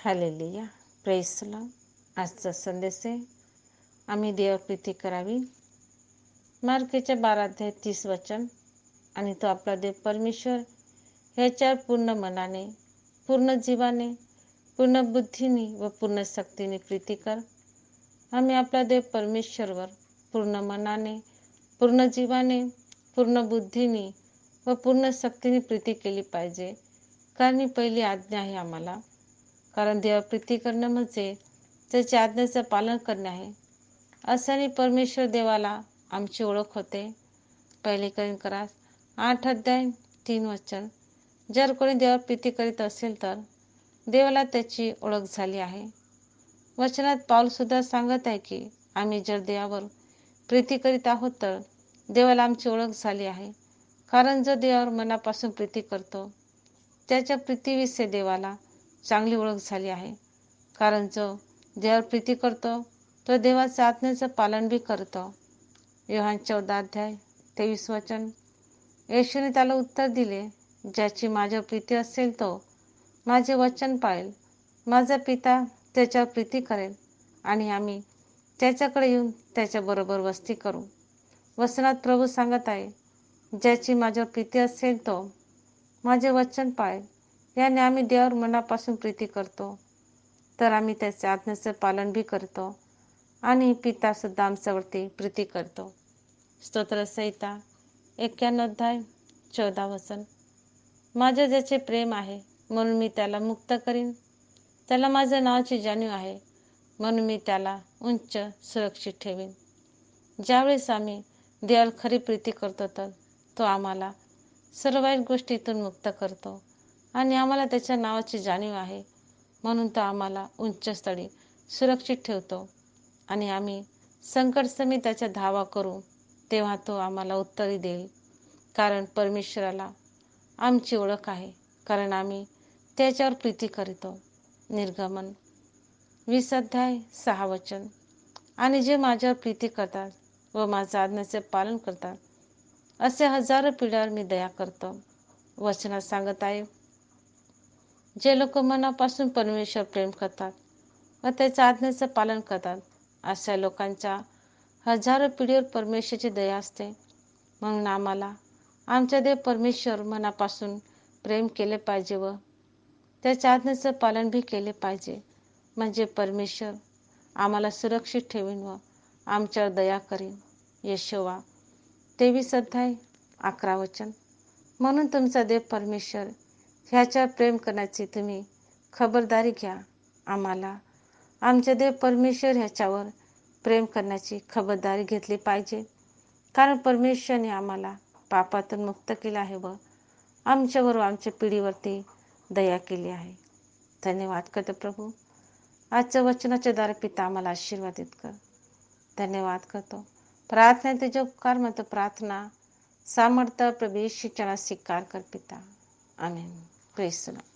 Hallelujah, praise the Lord. आजचा संदेश आहे, आम्ही देवप्रीती करावी. मार्कच्या 12:30 आणि तो आपला देव परमेश्वर ह्याच्यावर पूर्ण मनाने, पूर्ण जीवाने, पूर्ण बुद्धीने व पूर्ण शक्तीने प्रीती कर. आम्ही आपला देव परमेश्वरवर पूर्ण मनाने, पूर्ण जीवाने, पूर्ण बुद्धीने व पूर्ण शक्तीने प्रीती केली पाहिजे. कारण ही पहिली आज्ञा आहे आम्हाला. कारण देवप्रीती करणं म्हणजे त्याच्या आज्ञेचं पालन करणे आहे. अशाने परमेश्वर देवाला आमची ओळख होते. पहिले कोरिन्थीयर 8:3. जर कोणी देवप्रीती करीत असेल तर देवाला त्याची ओळख झाली आहे. वचनात पाऊल सुद्धा सांगत आहे की आम्ही जर देवावर प्रीती करीत आहोत तर देवाला आमची ओळख झाली आहे. कारण जो देवावर मनापासून प्रीती करतो त्याच्या प्रीतीविषयी देवाला चांगली ओळख झाली आहे. कारण जो देवावर प्रीती करतो तो देवाच्या आज्ञेचं पालन बी करतो. योहान 14:23. येशूने त्याला उत्तर दिले, ज्याची माझ्यावर प्रीती असेल तो माझे वचन पाळेल. माझा पिता त्याच्यावर प्रीती करेल आणि आम्ही त्याच्याकडे येऊन त्याच्याबरोबर वस्ती करू. वचनात प्रभू सांगत आहे, ज्याची माझ्यावर प्रीती असेल तो माझे वचन पाळेल. याने आम्ही देवावर मनापासून प्रीती करतो तर आम्ही त्याच्या आज्ञेचं पालन बी करतो आणि पिता सुद्धा आमच्यावरती प्रीती करतो. स्तोत्रसंहिता 91:14. माझे ज्याचे प्रेम आहे म्हणून मी त्याला मुक्त करीन. त्याला माझ्या नावाची जाणीव आहे म्हणून मी त्याला उंच सुरक्षित ठेवीन. ज्यावेळेस आम्ही देवाला खरी प्रीती करतो तर तो आम्हाला सर्व वाईट गोष्टीतून मुक्त करतो आणि आम्हाला त्याच्या नावाची जाणीव आहे म्हणून तो आम्हाला उंच स्थळी सुरक्षित ठेवतो आणि आम्ही संकटसमयी त्याचा धावा करू तेव्हा तो आम्हाला उत्तरे देईल. कारण परमेश्वराला आमची ओळख आहे, कारण आम्ही त्याच्यावर प्रीती करतो. निर्गमन 20:6. आणि जे माझ्यावर प्रीती करतात व माझ्या आज्ञेचे पालन करतात असे हजारो पिढ्यावर मी दया करतो. वचनात सांगत आहे, जे लोक मनापासून परमेश्वर प्रेम करतात व त्याच्या आज्ञेचं पालन करतात अशा लोकांच्या हजारो पिढीवर परमेश्वराची दया असते. म्हणून आम्हाला आमच्या देव परमेश्वर मनापासून प्रेम केले पाहिजे व त्याच्या आज्ञेचं पालन बी केले पाहिजे. म्हणजे परमेश्वर आम्हाला सुरक्षित ठेवीन व आमच्यावर दया करीन. यशोवा 23:11. म्हणून तुमचा देव परमेश्वर ह्याच्यावर प्रेम करण्याची तुम्ही खबरदारी घ्या. आम्हाला आमच्या देव परमेश्वर ह्याच्यावर प्रेम करण्याची खबरदारी घेतली पाहिजे. कारण परमेश्वराने आम्हाला पापातून मुक्त केले आहे व आमच्यावर आमच्या पिढीवरती दया केली आहे. धन्यवाद करतो प्रभू. आजच्या वचनाच्या द्वारे पिता आम्हाला आशीर्वादित कर. धन्यवाद करतो. प्रार्थना तुझे उपकार म्हणतो. प्रार्थना सामर्थ्य प्रभू येशूच्या नावात स्वीकार कर पिता. आमेन. Praise the Lord.